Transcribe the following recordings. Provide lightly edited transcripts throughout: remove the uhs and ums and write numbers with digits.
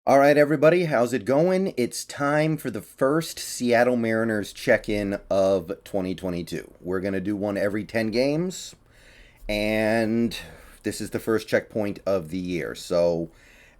All right, everybody, how's it going? It's time for the first Seattle Mariners check-in of 2022. We're going to do one every 10 games, and this is the first checkpoint of the year. So,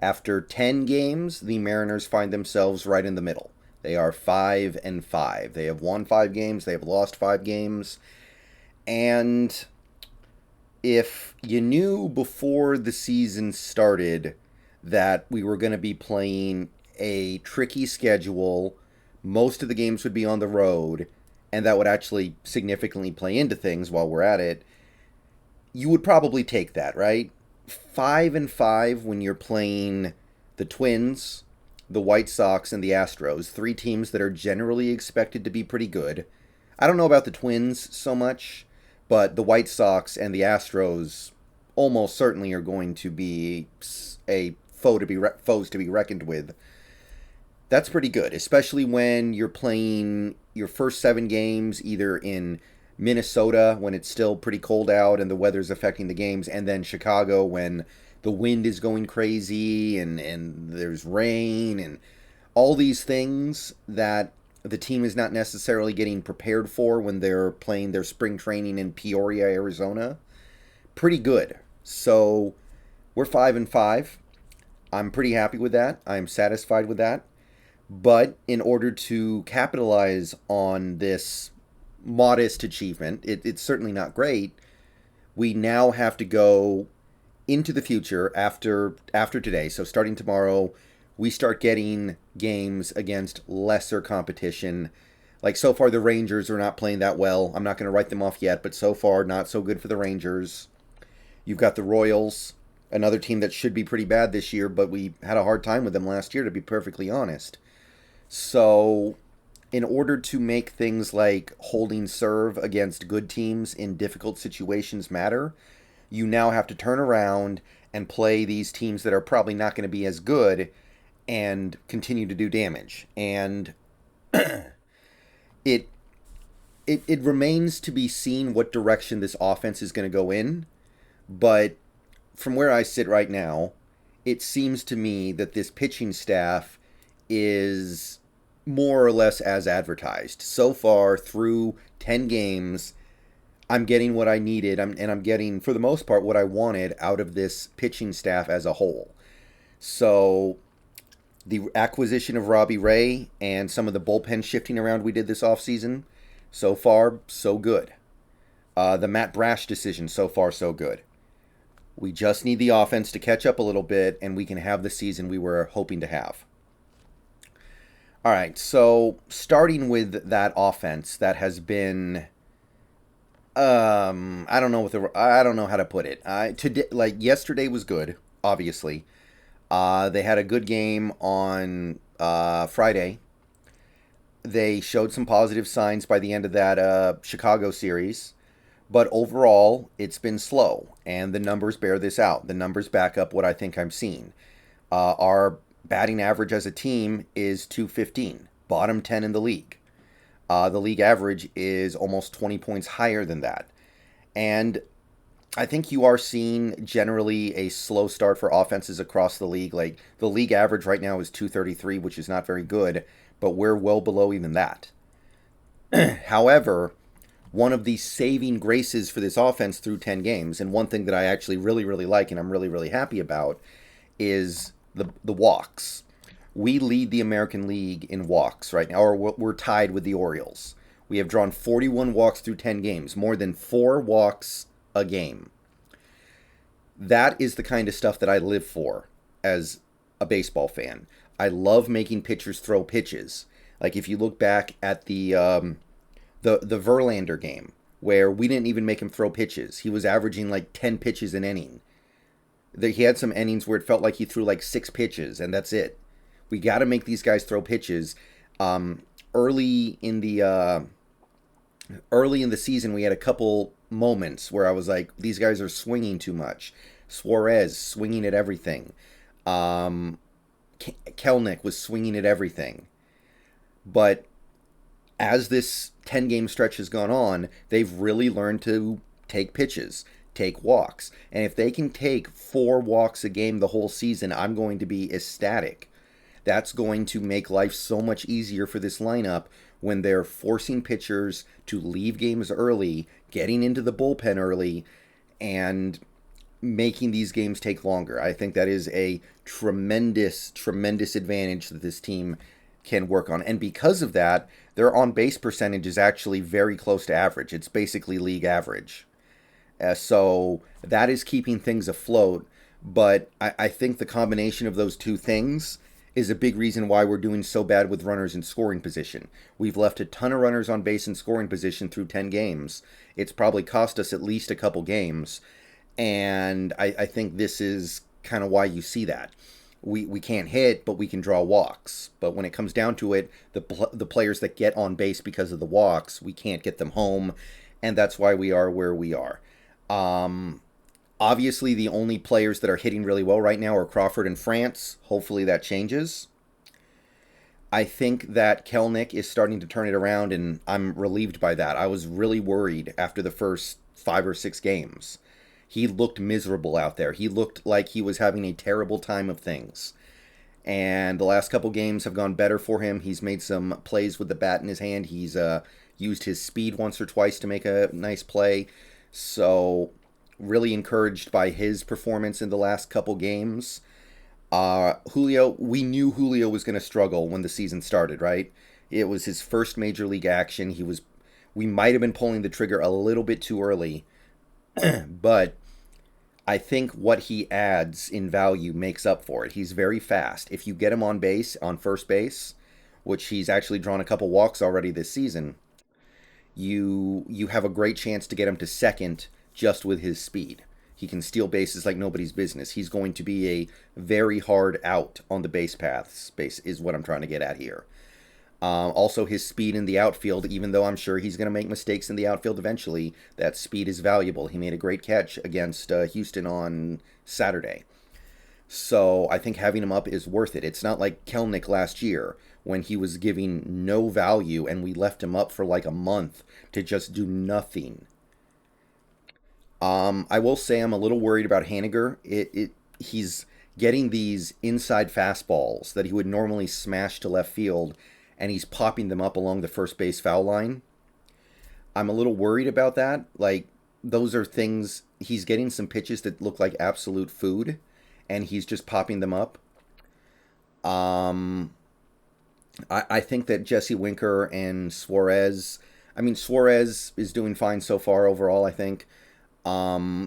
after 10 games, the Mariners find themselves right in the middle. They are 5 and 5. They have won 5 games, they have lost 5 games, and if you knew before the season started that we were going to be playing a tricky schedule, most of the games would be on the road, and that would actually significantly play into things while we're at it, you would probably take that, right? 5 and 5 when you're playing the Twins, the White Sox, and the Astros, three teams that are generally expected to be pretty good. I don't know about the Twins so much, but the White Sox and the Astros almost certainly are going to be a foes to be reckoned with. That's pretty good, especially when you're playing your first 7 games either in Minnesota when it's still pretty cold out and the weather's affecting the games, and then Chicago when the wind is going crazy and there's rain and all these things that the team is not necessarily getting prepared for when they're playing their spring training in Peoria, Arizona. Pretty good. So we're 5 and 5. I'm pretty happy with that. I'm satisfied with that. But in order to capitalize on this modest achievement, it's certainly not great. We now have to go into the future after today. So starting tomorrow, we start getting games against lesser competition. Like so far, the Rangers are not playing that well. I'm not going to write them off yet, but so far, not so good for the Rangers. You've got the Royals, another team that should be pretty bad this year, but we had a hard time with them last year, to be perfectly honest. So, in order to make things like holding serve against good teams in difficult situations matter, you now have to turn around and play these teams that are probably not going to be as good and continue to do damage. And it it remains to be seen what direction this offense is going to go in, but from where I sit right now, it seems to me that this pitching staff is more or less as advertised. So far, through 10 games, I'm getting what I needed, and I'm getting, for the most part, what I wanted out of this pitching staff as a whole. So, the acquisition of Robbie Ray and some of the bullpen shifting around we did this offseason, so far, so good. The Matt Brash decision, so far, so good. We just need the offense to catch up a little bit, and we can have the season we were hoping to have. All right, so starting with that offense that has been, I don't know how to put it. Today, like yesterday was good, obviously. They had a good game on Friday. They showed some positive signs by the end of that Chicago series. But overall, it's been slow, and the numbers bear this out. The numbers back up what I think I'm seeing. Our batting average as a team is 215, bottom 10 in the league. The league average is almost 20 points higher than that. And I think you are seeing generally a slow start for offenses across the league. Like the league average right now is 233, which is not very good, but we're well below even that. However, one of the saving graces for this offense through 10 games, and one thing that I actually really, really like and I'm really, really happy about, is the walks. We lead the American League in walks right now, or we're tied with the Orioles. We have drawn 41 walks through 10 games, more than 4 walks a game. That is the kind of stuff that I live for as a baseball fan. I love making pitchers throw pitches. Like if you look back at the Verlander game, where we didn't even make him throw pitches. He was averaging like 10 pitches an inning. He had some innings where it felt like he threw like 6 pitches, and that's it. We got to make these guys throw pitches. Um, early in the early in the season, we had a couple moments where I was like, these guys are swinging too much. Suarez swinging at everything. Um, Kelnick was swinging at everything. But as this 10 game stretch has gone on, they've really learned to take pitches, take walks. And if they can take 4 walks a game the whole season, I'm going to be ecstatic. That's going to make life so much easier for this lineup when they're forcing pitchers to leave games early, getting into the bullpen early, and making these games take longer. I think that is a tremendous, tremendous advantage that this team can work on. And because of that, their on base percentage is actually very close to average. It's basically league average. So that is keeping things afloat. But I think the combination of those two things is a big reason why we're doing so bad with runners in scoring position. We've left a ton of runners on base in scoring position through 10 games. It's probably cost us at least a couple games. And I think this is kind of why you see that. We can't hit, but we can draw walks. But when it comes down to it, the players that get on base because of the walks, we can't get them home. And that's why we are where we are. Obviously, the only players that are hitting really well right now are Crawford and France. Hopefully that changes. I think that Kelenic is starting to turn it around, and I'm relieved by that. I was really worried after the first 5 or 6 games. He looked miserable out there. He looked like he was having a terrible time of things. And the last couple games have gone better for him. He's made some plays with the bat in his hand. He's used his speed once or twice to make a nice play. So really encouraged by his performance in the last couple games. Julio, we knew Julio was going to struggle when the season started, right? It was his first major league action. We might have been pulling the trigger a little bit too early, but I think what he adds in value makes up for it. He's very fast. If you get him on base, on first base, which he's actually drawn a couple walks already this season, you have a great chance to get him to second just with his speed. He can steal bases like nobody's business. He's going to be a very hard out on the base paths, is what I'm trying to get at here. Also, his speed in the outfield, even though I'm sure he's going to make mistakes in the outfield eventually, that speed is valuable. He made a great catch against Houston on Saturday. So I think having him up is worth it. It's not like Kelenic last year when he was giving no value and we left him up for like a month to just do nothing. I will say I'm a little worried about Haniger. He's getting these inside fastballs that he would normally smash to left field, and he's popping them up along the first base foul line. I'm a little worried about that. Like, those are things, he's getting some pitches that look like absolute food, and he's just popping them up. I think that Jesse Winker and Suarez, Suarez is doing fine so far overall, I think.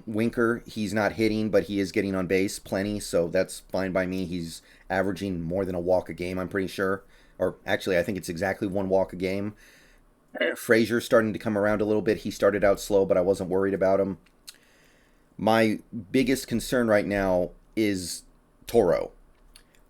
Winker, he's not hitting, but he is getting on base plenty, so that's fine by me. He's averaging more than a walk a game, I'm pretty sure. Or actually, I think it's exactly 1 walk a game. Frazier's starting to come around a little bit. He started out slow, but I wasn't worried about him. My biggest concern right now is Toro.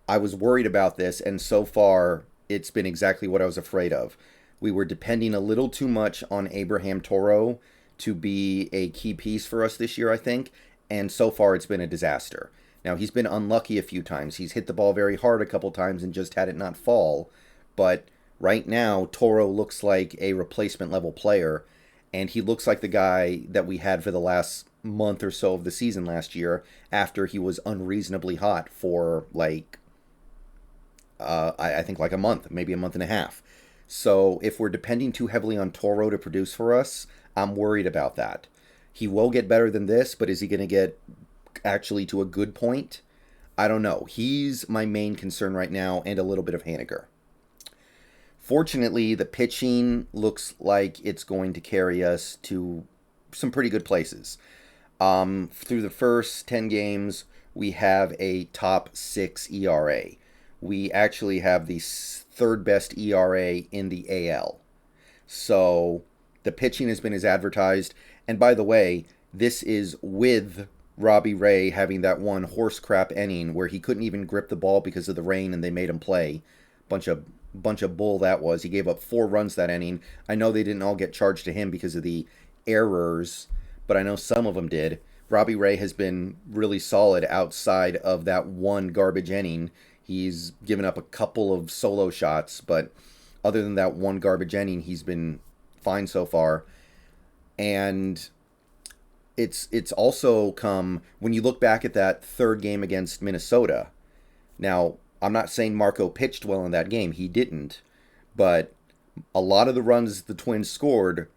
I was worried about this, and so far, it's been exactly what I was afraid of. We were depending a little too much on Abraham Toro to be a key piece for us this year, I think, and so far it's been a disaster. Now, he's been unlucky a few times. He's hit the ball very hard a couple times and just had it not fall, but right now, Toro looks like a replacement level player, and he looks like the guy that we had for the last month or so of the season last year after he was unreasonably hot for I think like a month, maybe a month and a half. So if we're depending too heavily on Toro to produce for us, I'm worried about that. He will get better than this, but is he going to get actually to a good point? I don't know. He's my main concern right now, and a little bit of Haniger. Fortunately, the pitching looks like it's going to carry us to some pretty good places. Through the first 10 games, we have a top 6 ERA. We actually have the third best ERA in the AL. So the pitching has been as advertised. And by the way, this is with Robbie Ray having that one horse crap inning where he couldn't even grip the ball because of the rain and they made him play. Bunch of bull that was. He gave up 4 runs that inning. I know they didn't all get charged to him because of the errors, but I know some of them did. Robbie Ray has been really solid outside of that one garbage inning. He's given up a couple of solo shots, but other than that one garbage inning, he's been fine so far. And it's also come when you look back at that third game against Minnesota. Now, I'm not saying Marco pitched well in that game. He didn't. But a lot of the runs the Twins scored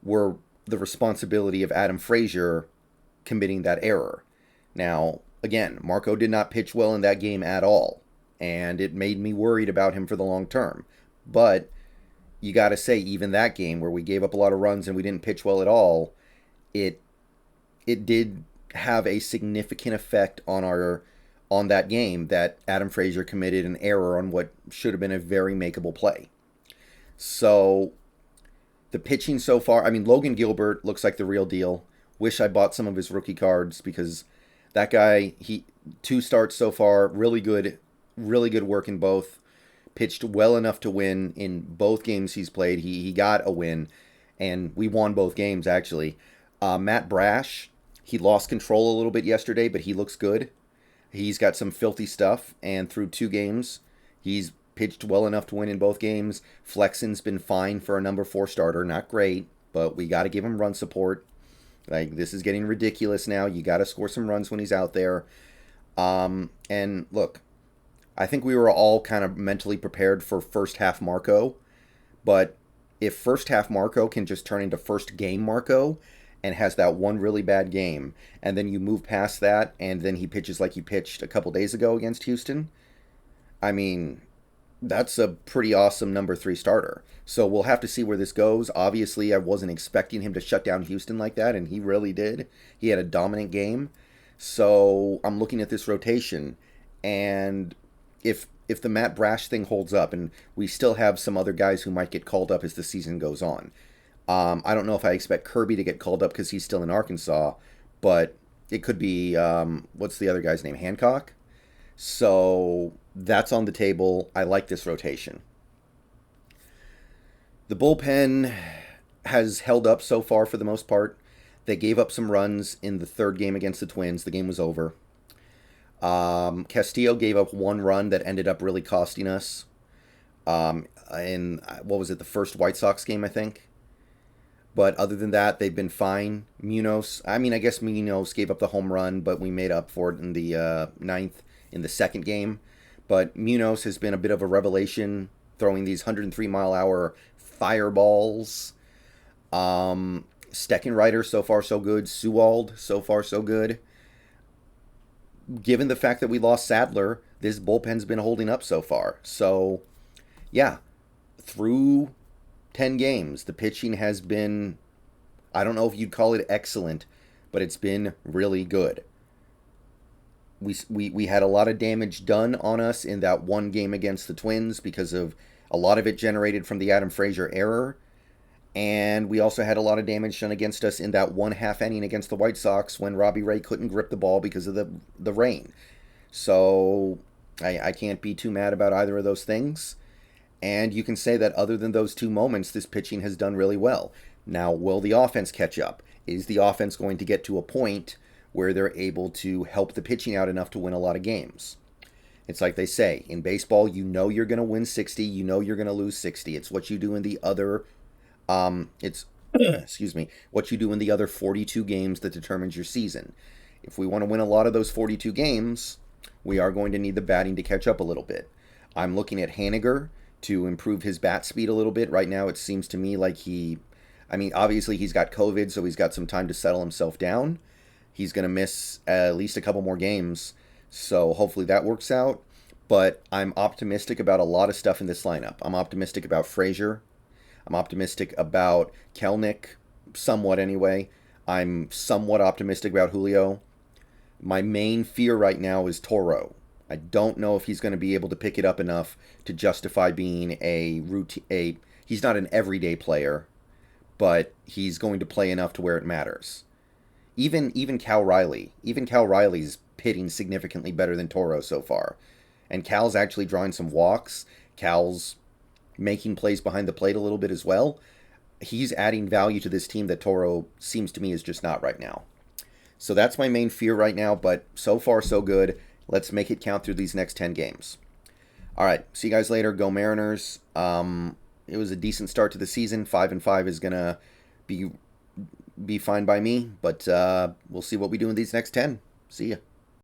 were the responsibility of Adam Frazier committing that error. Now, again, Marco did not pitch well in that game at all, and it made me worried about him for the long term. But you got to say, even that game where we gave up a lot of runs and we didn't pitch well at all, it did have a significant effect on that game that Adam Frazier committed an error on what should have been a very makeable play. So the pitching so far, I mean, Logan Gilbert looks like the real deal. Wish I bought some of his rookie cards because that guy, he 2 starts so far, really good work in both. Pitched well enough to win in both games he's played. He got a win, and we won both games, actually. Matt Brash, he lost control a little bit yesterday, but he looks good. He's got some filthy stuff, and through 2 games, he's pitched well enough to win in both games. Flexen's been fine for a number 4 starter. Not great, but we got to give him run support. Like, this is getting ridiculous now. You got to score some runs when he's out there. And look, I think we were all kind of mentally prepared for first half Marco, but if first half Marco can just turn into first game Marco and has that one really bad game, and then you move past that, and then he pitches like he pitched a couple days ago against Houston, I mean, that's a pretty awesome number 3 starter. So we'll have to see where this goes. Obviously, I wasn't expecting him to shut down Houston like that, and he really did. He had a dominant game. So I'm looking at this rotation, and if the Matt Brash thing holds up, and we still have some other guys who might get called up as the season goes on. I don't know if I expect Kirby to get called up because he's still in Arkansas, but it could be, what's the other guy's name? Hancock? So that's on the table. I like this rotation. The bullpen has held up so far for the most part. They gave up some runs in the 3rd game against the Twins. The game was over. Castillo gave up 1 run that ended up really costing us. In, what was it, the first White Sox game, I think? But other than that, they've been fine. I guess Munoz gave up the home run, but we made up for it in the 9th in the 2nd game. But Munoz has been a bit of a revelation, throwing these 103-mile-hour fireballs. Steckenrider, so far so good. Sewald, so far so good. Given the fact that we lost Sadler, this bullpen's been holding up so far. So, yeah, through 10 games, the pitching has been, I don't know if you'd call it excellent, but it's been really good. We had a lot of damage done on us in that 1 game against the Twins because of a lot of it generated from the Adam Frazier error. And we also had a lot of damage done against us in that 1 half inning against the White Sox when Robbie Ray couldn't grip the ball because of the rain. So I can't be too mad about either of those things. And you can say that other than those 2 moments, this pitching has done really well. Now, will the offense catch up? Is the offense going to get to a point where they're able to help the pitching out enough to win a lot of games? It's like they say, in baseball, you know you're going to win 60, you know you're going to lose 60. It's what you do in the other, what you do in the other 42 games that determines your season. If we want to win a lot of those 42 games, we are going to need the batting to catch up a little bit. I'm looking at Haniger to improve his bat speed a little bit. Right now, it seems to me like obviously he's got COVID, so he's got some time to settle himself down. He's going to miss at least a couple more games, so hopefully that works out. But I'm optimistic about a lot of stuff in this lineup. I'm optimistic about Frazier. I'm optimistic about Kelnick, somewhat anyway. I'm somewhat optimistic about Julio. My main fear right now is Toro. I don't know if he's going to be able to pick it up enough to justify being he's not an everyday player, but he's going to play enough to where it matters. Even Cal Riley's hitting significantly better than Toro so far. And Cal's actually drawing some walks. Cal's making plays behind the plate a little bit as well. He's adding value to this team that Toro seems to me is just not right now. So that's my main fear right now, but so far so good. Let's make it count through these next 10 games. All right, see you guys later. Go Mariners. It was a decent start to the season. 5-5 is going to be fine by me, but we'll see what we do in these next 10. See ya.